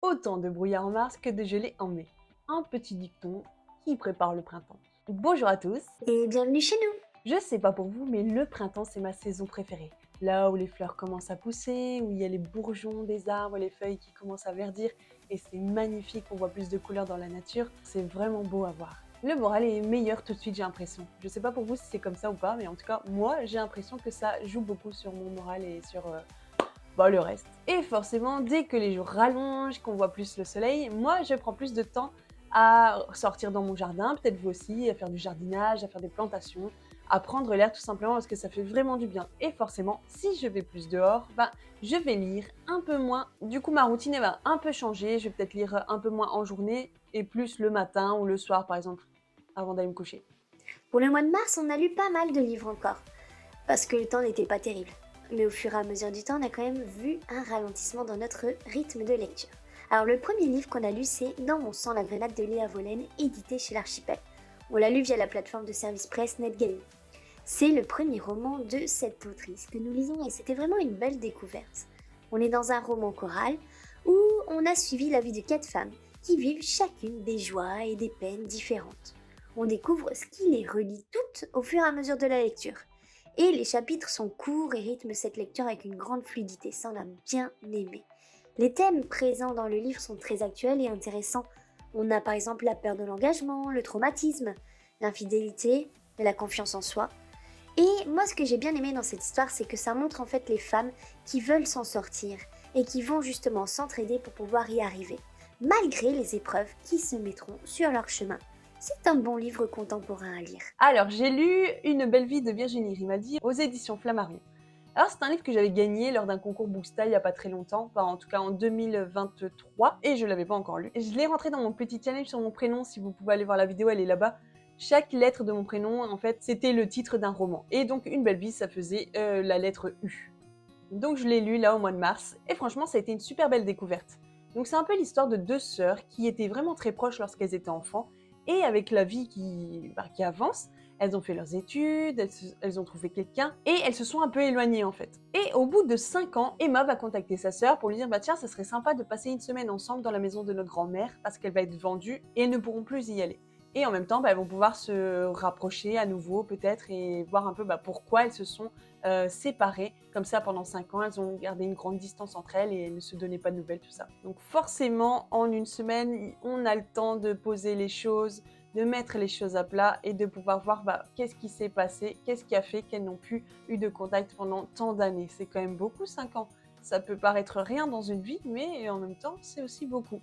Autant de brouillard en mars que de gelée en mai. Un petit dicton qui prépare le printemps. Bonjour à tous. Et bienvenue chez nous. Je sais pas pour vous, mais le printemps c'est ma saison préférée. Là où les fleurs commencent à pousser, où il y a les bourgeons des arbres, les feuilles qui commencent à verdir, et c'est magnifique, on voit plus de couleurs dans la nature, c'est vraiment beau à voir. Le moral est meilleur tout de suite, j'ai l'impression. Je sais pas pour vous si c'est comme ça ou pas, mais en tout cas, moi j'ai l'impression que ça joue beaucoup sur mon moral et sur le reste. Et forcément, dès que les jours rallongent, qu'on voit plus le soleil, moi je prends plus de temps à sortir dans mon jardin, peut-être vous aussi, à faire du jardinage, à faire des plantations, à prendre l'air tout simplement parce que ça fait vraiment du bien. Et forcément, si je vais plus dehors, je vais lire un peu moins. Du coup, ma routine va un peu changer. Je vais peut-être lire un peu moins en journée et plus le matin ou le soir, par exemple, avant d'aller me coucher. Pour le mois de mars, on a lu pas mal de livres encore, parce que le temps n'était pas terrible. Mais au fur et à mesure du temps, on a quand même vu un ralentissement dans notre rythme de lecture. Alors le premier livre qu'on a lu, c'est Dans mon sang, la grenade de Léa Vollen, édité chez l'Archipel. On l'a lu via la plateforme de service presse NetGalley. C'est le premier roman de cette autrice que nous lisons et c'était vraiment une belle découverte. On est dans un roman choral où on a suivi la vie de 4 femmes qui vivent chacune des joies et des peines différentes. On découvre ce qui les relie toutes au fur et à mesure de la lecture. Et les chapitres sont courts et rythment cette lecture avec une grande fluidité, ça on a bien aimé. Les thèmes présents dans le livre sont très actuels et intéressants. On a par exemple la peur de l'engagement, le traumatisme, l'infidélité et la confiance en soi. Et moi ce que j'ai bien aimé dans cette histoire, c'est que ça montre en fait les femmes qui veulent s'en sortir et qui vont justement s'entraider pour pouvoir y arriver, malgré les épreuves qui se mettront sur leur chemin. C'est un bon livre contemporain à lire. Alors, j'ai lu Une belle vie de Virginie Grimaldi aux éditions Flammarion. Alors, c'est un livre que j'avais gagné lors d'un concours Booksta il n'y a pas très longtemps, en tout cas en 2023, et je ne l'avais pas encore lu. Je l'ai rentré dans mon petit challenge sur mon prénom, si vous pouvez aller voir la vidéo, elle est là-bas. Chaque lettre de mon prénom, en fait, c'était le titre d'un roman. Et donc, Une belle vie, ça faisait la lettre U. Donc, je l'ai lu là au mois de mars, et franchement, ça a été une super belle découverte. Donc, c'est un peu l'histoire de deux sœurs qui étaient vraiment très proches lorsqu'elles étaient enfants, et avec la vie qui avance, elles ont fait leurs études, elles ont trouvé quelqu'un, et elles se sont un peu éloignées en fait. Et au bout de 5 ans, Emma va contacter sa sœur pour lui dire tiens, ça serait sympa de passer une semaine ensemble dans la maison de notre grand-mère parce qu'elle va être vendue et elles ne pourront plus y aller. Et en même temps, elles vont pouvoir se rapprocher à nouveau peut-être et voir un peu pourquoi elles se sont séparées. Comme ça, pendant 5 ans, elles ont gardé une grande distance entre elles et elles ne se donnaient pas de nouvelles, tout ça. Donc forcément, en une semaine, on a le temps de poser les choses, de mettre les choses à plat et de pouvoir voir qu'est-ce qui s'est passé, qu'est-ce qui a fait qu'elles n'ont plus eu de contact pendant tant d'années. C'est quand même beaucoup, 5 ans. Ça peut paraître rien dans une vie, mais en même temps, c'est aussi beaucoup.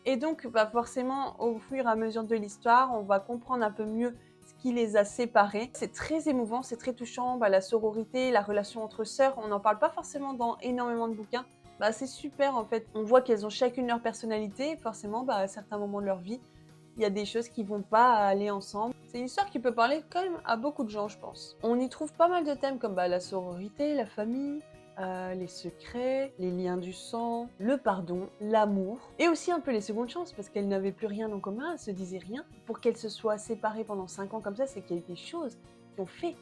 Et donc, forcément, au fur et à mesure de l'histoire, on va comprendre un peu mieux ce qui les a séparés. C'est très émouvant, c'est très touchant, la sororité, la relation entre sœurs, on n'en parle pas forcément dans énormément de bouquins. C'est super en fait, on voit qu'elles ont chacune leur personnalité, forcément à certains moments de leur vie, il y a des choses qui vont pas aller ensemble. C'est une histoire qui peut parler quand même à beaucoup de gens, je pense. On y trouve pas mal de thèmes comme la sororité, la famille, les secrets, les liens du sang, le pardon, l'amour, et aussi un peu les secondes chances, parce qu'elles n'avaient plus rien en commun, elles se disaient rien. Pour qu'elles se soient séparées pendant 5 ans comme ça, c'est qu'il y a des choses qui ont fait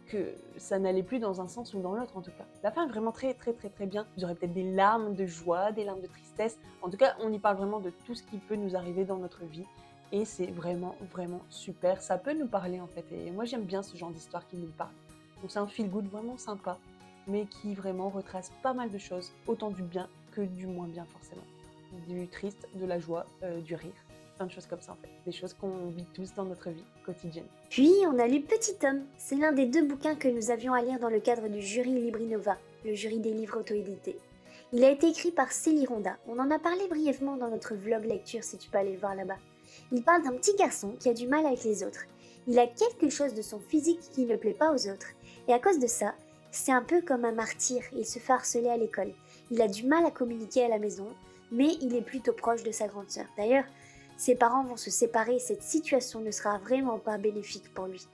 que ça n'allait plus dans un sens ou dans l'autre en tout cas. La fin est vraiment très très très très bien. Vous aurez peut-être des larmes de joie, des larmes de tristesse. En tout cas, on y parle vraiment de tout ce qui peut nous arriver dans notre vie. Et c'est vraiment, vraiment super. Ça peut nous parler en fait. Et moi, j'aime bien ce genre d'histoire qui nous parle. Donc c'est un feel-good vraiment sympa, mais qui vraiment retrace pas mal de choses. Autant du bien que du moins bien forcément. Du triste, de la joie, du rire. Plein de choses comme ça en fait. Des choses qu'on vit tous dans notre vie quotidienne. Puis on a lu Petit Homme. C'est l'un des 2 bouquins que nous avions à lire dans le cadre du jury Librinova, le jury des livres auto-édités. Il a été écrit par Célie Ronda. On en a parlé brièvement dans notre vlog lecture si tu peux aller le voir là-bas. Il parle d'un petit garçon qui a du mal avec les autres. Il a quelque chose de son physique qui ne plaît pas aux autres. Et à cause de ça, c'est un peu comme un martyr, il se fait harceler à l'école. Il a du mal à communiquer à la maison, mais il est plutôt proche de sa grande sœur. D'ailleurs, ses parents vont se séparer et cette situation ne sera vraiment pas bénéfique pour lui,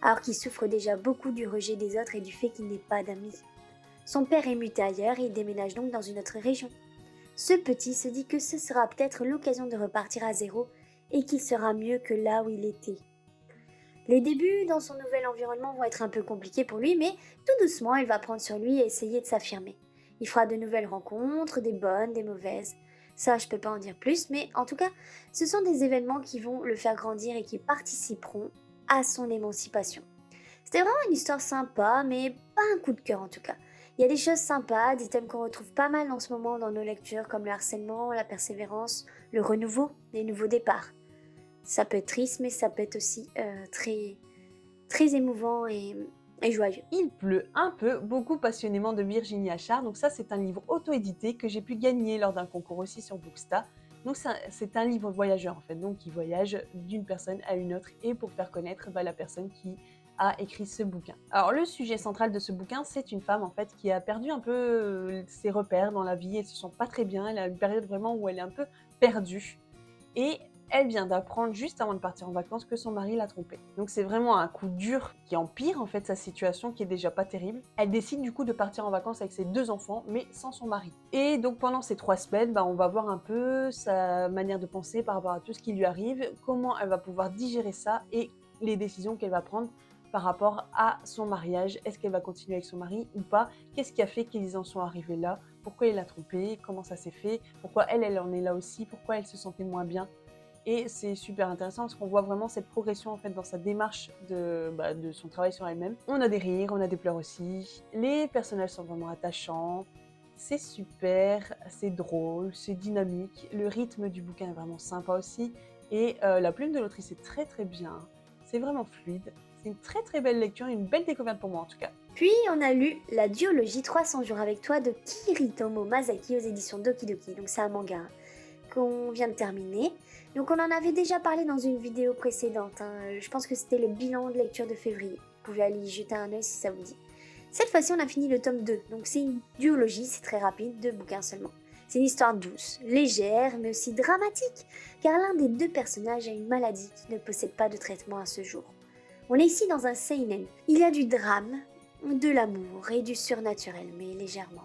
alors qu'il souffre déjà beaucoup du rejet des autres et du fait qu'il n'ait pas d'amis. Son père est muté ailleurs et il déménage donc dans une autre région. Ce petit se dit que ce sera peut-être l'occasion de repartir à zéro et qu'il sera mieux que là où il était. Les débuts dans son nouvel environnement vont être un peu compliqués pour lui, mais tout doucement, il va prendre sur lui et essayer de s'affirmer. Il fera de nouvelles rencontres, des bonnes, des mauvaises. Ça, je peux pas en dire plus, mais en tout cas, ce sont des événements qui vont le faire grandir et qui participeront à son émancipation. C'était vraiment une histoire sympa, mais pas un coup de cœur en tout cas. Il y a des choses sympas, des thèmes qu'on retrouve pas mal en ce moment dans nos lectures, comme le harcèlement, la persévérance, le renouveau, les nouveaux départs. Ça peut être triste, mais ça peut être aussi très, très émouvant et joyeux. Il pleut un peu, beaucoup passionnément de Virginie Achard. Donc ça, c'est un livre auto-édité que j'ai pu gagner lors d'un concours aussi sur Booksta. Donc c'est un livre voyageur en fait, donc qui voyage d'une personne à une autre et pour faire connaître la personne qui a écrit ce bouquin. Alors le sujet central de ce bouquin, c'est une femme en fait qui a perdu un peu ses repères dans la vie, elle se sent pas très bien, elle a une période vraiment où elle est un peu perdue. Et elle vient d'apprendre juste avant de partir en vacances que son mari l'a trompée. Donc c'est vraiment un coup dur qui empire en fait sa situation qui est déjà pas terrible. Elle décide du coup de partir en vacances avec ses 2 enfants mais sans son mari. Et donc pendant ces 3 semaines, on va voir un peu sa manière de penser par rapport à tout ce qui lui arrive, comment elle va pouvoir digérer ça et les décisions qu'elle va prendre par rapport à son mariage. Est-ce qu'elle va continuer avec son mari ou pas? Qu'est-ce qui a fait qu'ils en sont arrivés là? Pourquoi il l'a trompée? Comment ça s'est fait? Pourquoi elle en est là aussi? Pourquoi elle se sentait moins bien? Et c'est super intéressant parce qu'on voit vraiment cette progression en fait dans sa démarche de son travail sur elle-même. On a des rires, on a des pleurs aussi. Les personnages sont vraiment attachants. C'est super, c'est drôle, c'est dynamique. Le rythme du bouquin est vraiment sympa aussi. Et la plume de l'autrice est très très bien. C'est vraiment fluide. C'est une très très belle lecture, une belle découverte pour moi en tout cas. Puis on a lu la duologie 300 jours avec toi de Kiritomo Masaki aux éditions Doki Doki. Donc c'est un manga qu'on vient de terminer. Donc on en avait déjà parlé dans une vidéo précédente. Je pense que c'était le bilan de lecture de février. Vous pouvez aller y jeter un œil si ça vous dit. Cette fois-ci on a fini le tome 2. Donc c'est une duologie, c'est très rapide, 2 bouquins seulement. C'est une histoire douce, légère, mais aussi dramatique, car l'un des 2 personnages a une maladie qui ne possède pas de traitement à ce jour. On est ici dans un seinen. Il y a du drame, de l'amour et du surnaturel, mais légèrement.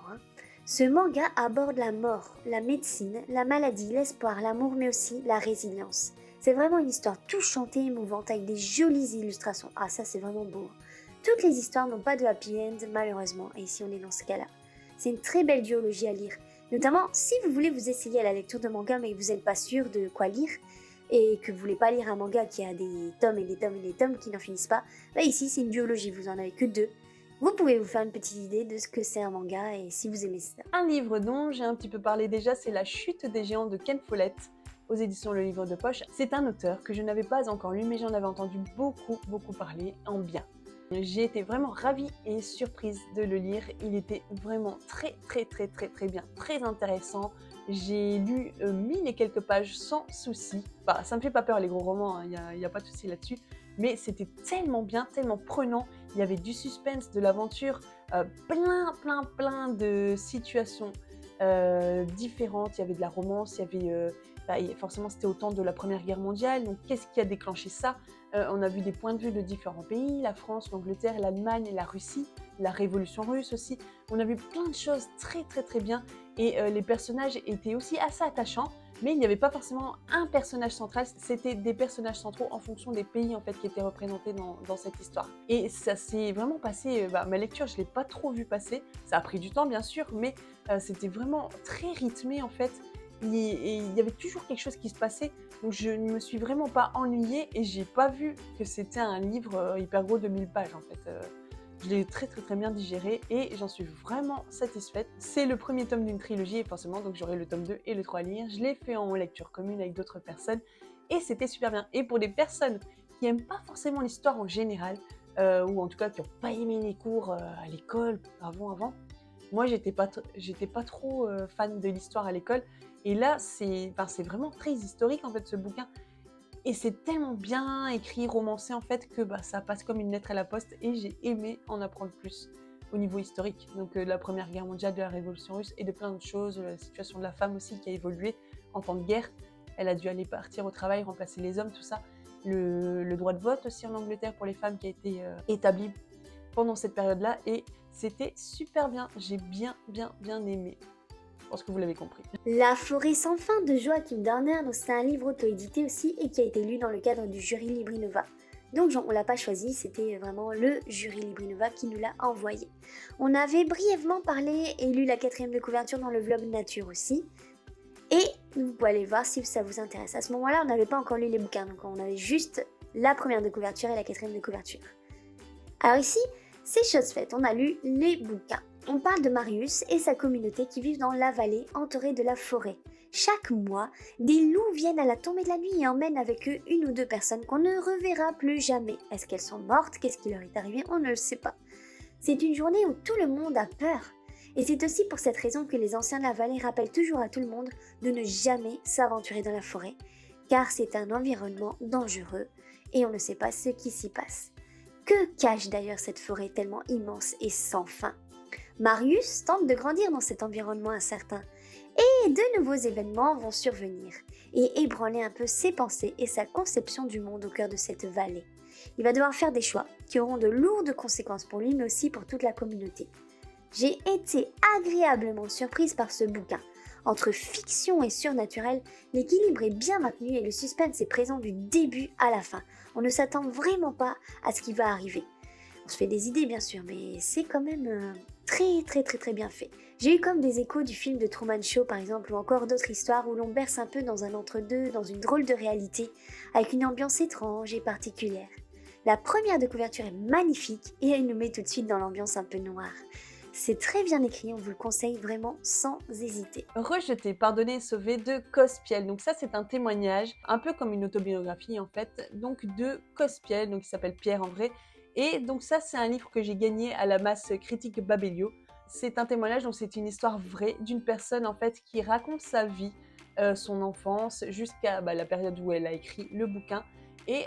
Ce manga aborde la mort, la médecine, la maladie, l'espoir, l'amour, mais aussi la résilience. C'est vraiment une histoire touchante et émouvante avec des jolies illustrations. Ah, ça c'est vraiment beau. Toutes les histoires n'ont pas de happy end, malheureusement, et ici on est dans ce cas-là. C'est une très belle duologie à lire, notamment si vous voulez vous essayer à la lecture de manga mais que vous n'êtes pas sûr de quoi lire, et que vous voulez pas lire un manga qui a des tomes et des tomes et des tomes qui n'en finissent pas, ici c'est une duologie, vous en avez que 2. Vous pouvez vous faire une petite idée de ce que c'est un manga et si vous aimez ça. Un livre dont j'ai un petit peu parlé déjà, c'est La chute des géants de Ken Follett aux éditions Le Livre de Poche. C'est un auteur que je n'avais pas encore lu mais j'en avais entendu beaucoup parler en bien. J'ai été vraiment ravie et surprise de le lire. Il était vraiment très bien, très intéressant. J'ai lu 1000 et quelques pages sans souci. Ça me fait pas peur les gros romans, il n'y a pas de souci là-dessus. Mais c'était tellement bien, tellement prenant. Il y avait du suspense, de l'aventure, plein de situations différentes. Il y avait de la romance, il y avait forcément c'était au temps de la Première Guerre mondiale. Donc qu'est-ce qui a déclenché ça? On a vu des points de vue de différents pays, la France, l'Angleterre, l'Allemagne, la Russie, la Révolution russe aussi. On a vu plein de choses très bien. Et les personnages étaient aussi assez attachants. Mais il n'y avait pas forcément un personnage central, c'était des personnages centraux en fonction des pays en fait qui étaient représentés dans cette histoire. Et ça s'est vraiment passé, ma lecture je ne l'ai pas trop vu passer, ça a pris du temps bien sûr, mais c'était vraiment très rythmé en fait. Et il y avait toujours quelque chose qui se passait, donc je ne me suis vraiment pas ennuyée et j'ai pas vu que c'était un livre hyper gros de 1000 pages en fait. Je l'ai très bien digéré et j'en suis vraiment satisfaite. C'est le premier tome d'une trilogie et forcément donc j'aurai le tome 2 et le 3 à lire. Je l'ai fait en lecture commune avec d'autres personnes et c'était super bien. Et pour les personnes qui n'aiment pas forcément l'histoire en général, ou en tout cas qui n'ont pas aimé les cours à l'école avant, moi j'étais pas trop fan de l'histoire à l'école. Et là c'est vraiment très historique en fait ce bouquin. Et c'est tellement bien écrit, romancé en fait que ça passe comme une lettre à la poste et j'ai aimé en apprendre plus au niveau historique. Donc de la Première Guerre mondiale, de la Révolution russe et de plein de choses, la situation de la femme aussi qui a évolué en temps de guerre. Elle a dû aller partir au travail, remplacer les hommes, tout ça. Le droit de vote aussi en Angleterre pour les femmes qui a été établi pendant cette période-là et c'était super bien, j'ai bien aimé. Je pense que vous l'avez compris. La forêt sans fin de Joachim Darner, c'est un livre auto-édité aussi et qui a été lu dans le cadre du jury Librinova. Donc on l'a pas choisi, c'était vraiment le jury Librinova qui nous l'a envoyé. On avait brièvement parlé et lu la 4e de couverture dans le vlog nature aussi. Et Vous pouvez aller voir si ça vous intéresse. À ce moment-là, on n'avait pas encore lu les bouquins, donc on avait juste la première de couverture et la quatrième de couverture. Alors ici, c'est chose faite, on a lu les bouquins. On parle de Marius et sa communauté qui vivent dans la vallée entourée de la forêt. Chaque mois, des loups viennent à la tombée de la nuit et emmènent avec eux une ou deux personnes qu'on ne reverra plus jamais. Est-ce qu'elles sont mortes? Qu'est-ce qui leur est arrivé? On ne le sait pas. C'est une journée où tout le monde a peur. Et c'est aussi pour cette raison que les anciens de la vallée rappellent toujours à tout le monde de ne jamais s'aventurer dans la forêt, car c'est un environnement dangereux et on ne sait pas ce qui s'y passe. Que cache d'ailleurs cette forêt tellement immense et sans fin? Marius tente de grandir dans cet environnement incertain, et de nouveaux événements vont survenir et ébranler un peu ses pensées et sa conception du monde au cœur de cette vallée. Il va devoir faire des choix qui auront de lourdes conséquences pour lui mais aussi pour toute la communauté. J'ai été agréablement surprise par ce bouquin. Entre fiction et surnaturel, l'équilibre est bien maintenu et le suspense est présent du début à la fin. On ne s'attend vraiment pas à ce qui va arriver. On se fait des idées bien sûr, mais c'est quand même très bien fait. J'ai eu comme des échos du film de Truman Show par exemple, ou encore d'autres histoires où l'on berce un peu dans un entre-deux, dans une drôle de réalité, avec une ambiance étrange et particulière. La première de couverture est magnifique et elle nous met tout de suite dans l'ambiance un peu noire. C'est très bien écrit, on vous le conseille vraiment sans hésiter. Rejeté, pardonné et sauvé de Cospiel. Donc ça c'est un témoignage, un peu comme une autobiographie en fait, donc de Cospiel, donc il s'appelle Pierre en vrai. Et donc ça c'est un livre que j'ai gagné à la masse critique Babelio. C'est un témoignage, donc c'est une histoire vraie d'une personne en fait qui raconte sa vie, son enfance, jusqu'à la période où elle a écrit le bouquin. Et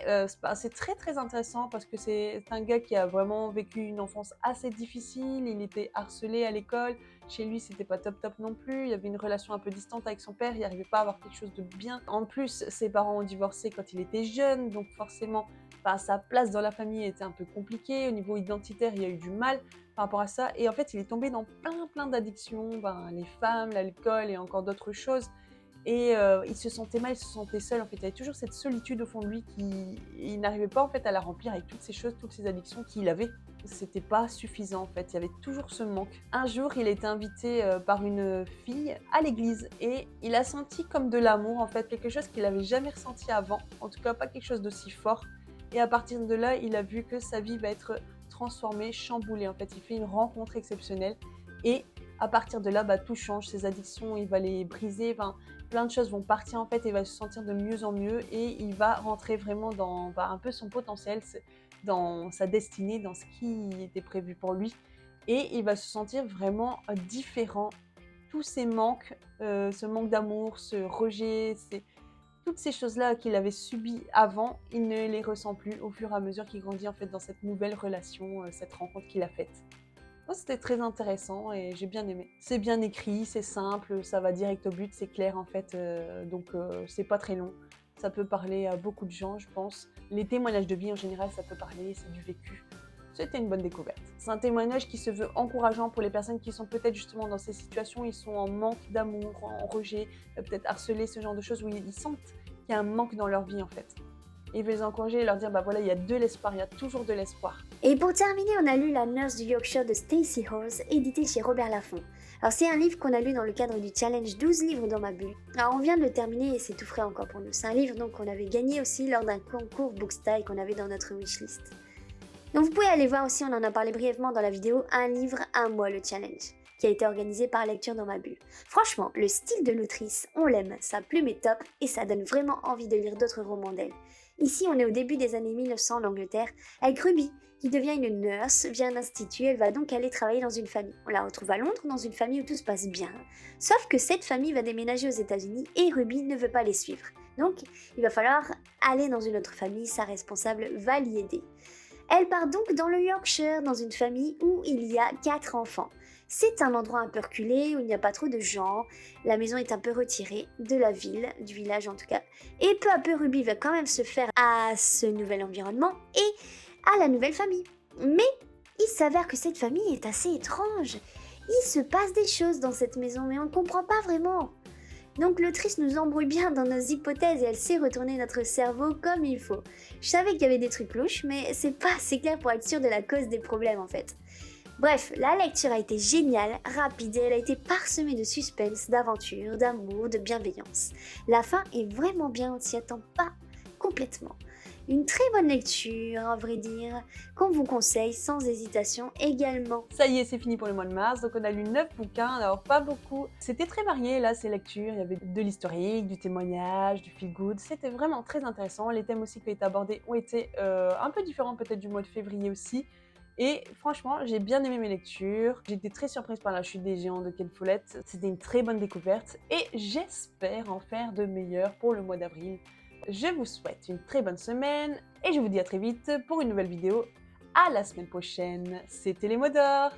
c'est très intéressant parce que c'est un gars qui a vraiment vécu une enfance assez difficile, il était harcelé à l'école, chez lui c'était pas top non plus, il y avait une relation un peu distante avec son père, il n'arrivait pas à avoir quelque chose de bien. En plus, ses parents ont divorcé quand il était jeune, donc forcément sa place dans la famille était un peu compliquée, au niveau identitaire il y a eu du mal par rapport à ça, et en fait il est tombé dans plein d'addictions, les femmes, l'alcool et encore d'autres choses. Et il se sentait mal, il se sentait seul, en fait, il y avait toujours cette solitude au fond de lui il n'arrivait pas en fait à la remplir avec toutes ces choses, toutes ces addictions qu'il avait. C'était pas suffisant en fait, il y avait toujours ce manque. Un jour, il a été invité par une fille à l'église et il a senti comme de l'amour en fait, quelque chose qu'il avait jamais ressenti avant, en tout cas pas quelque chose d'aussi fort. Et à partir de là, il a vu que sa vie va être transformée, chamboulée en fait. Il fait une rencontre exceptionnelle et à partir de là, tout change, ses addictions, il va les briser, plein de choses vont partir en fait et il va se sentir de mieux en mieux et il va rentrer vraiment dans un peu son potentiel, dans sa destinée, dans ce qui était prévu pour lui et il va se sentir vraiment différent. Tous ces manques, ce manque d'amour, ce rejet, toutes ces choses-là qu'il avait subies avant, il ne les ressent plus au fur et à mesure qu'il grandit en fait dans cette nouvelle relation, cette rencontre qu'il a faite. Moi, c'était très intéressant et j'ai bien aimé. C'est bien écrit, c'est simple, ça va direct au but, c'est clair en fait, donc c'est pas très long. Ça peut parler à beaucoup de gens, je pense. Les témoignages de vie en général, ça peut parler, c'est du vécu. C'était une bonne découverte. C'est un témoignage qui se veut encourageant pour les personnes qui sont peut-être justement dans ces situations, ils sont en manque d'amour, en rejet, peut-être harcelés, ce genre de choses où ils sentent qu'il y a un manque dans leur vie en fait. Et il veut les encourager et leur dire voilà, il y a de l'espoir, il y a toujours de l'espoir. Et pour terminer, on a lu La Nurse du Yorkshire de Stacey Hawes, édité chez Robert Laffont. Alors c'est un livre qu'on a lu dans le cadre du challenge 12 livres dans ma bulle. Alors on vient de le terminer et c'est tout frais encore pour nous. C'est un livre donc qu'on avait gagné aussi lors d'un concours Bookstyle qu'on avait dans notre wishlist. Donc vous pouvez aller voir aussi, on en a parlé brièvement dans la vidéo, un livre, un mois le challenge, qui a été organisé par Lecture dans ma bulle. Franchement, le style de l'autrice, on l'aime, sa plume est top et ça donne vraiment envie de lire d'autres romans d'elle. Ici, on est au début des années 1900 en Angleterre, avec Ruby, qui devient une nurse via un institut. Elle va donc aller travailler dans une famille. On la retrouve à Londres, dans une famille où tout se passe bien. Sauf que cette famille va déménager aux États-Unis et Ruby ne veut pas les suivre. Donc, il va falloir aller dans une autre famille, sa responsable va l'y aider. Elle part donc dans le Yorkshire, dans une famille où il y a 4 enfants. C'est un endroit un peu reculé, où il n'y a pas trop de gens, la maison est un peu retirée de la ville, du village en tout cas, et peu à peu Ruby va quand même se faire à ce nouvel environnement et à la nouvelle famille. Mais il s'avère que cette famille est assez étrange, il se passe des choses dans cette maison mais on ne comprend pas vraiment. Donc l'autrice nous embrouille bien dans nos hypothèses et elle sait retourner notre cerveau comme il faut. Je savais qu'il y avait des trucs louches, mais c'est pas assez clair pour être sûr de la cause des problèmes en fait. Bref, la lecture a été géniale, rapide et elle a été parsemée de suspense, d'aventure, d'amour, de bienveillance. La fin est vraiment bien, on s'y attend pas complètement. Une très bonne lecture, à vrai dire, qu'on vous conseille sans hésitation également. Ça y est, c'est fini pour le mois de mars, donc on a lu 9 bouquins, alors pas beaucoup. C'était très varié là, ces lectures, il y avait de l'historique, du témoignage, du feel good, c'était vraiment très intéressant. Les thèmes aussi qui ont été abordés ont été un peu différents peut-être du mois de février aussi. Et franchement, j'ai bien aimé mes lectures. J'ai été très surprise par la chute des géants de Ken Follett. C'était une très bonne découverte et j'espère en faire de meilleures pour le mois d'avril. Je vous souhaite une très bonne semaine et je vous dis à très vite pour une nouvelle vidéo. À la semaine prochaine. C'était les mots d'or.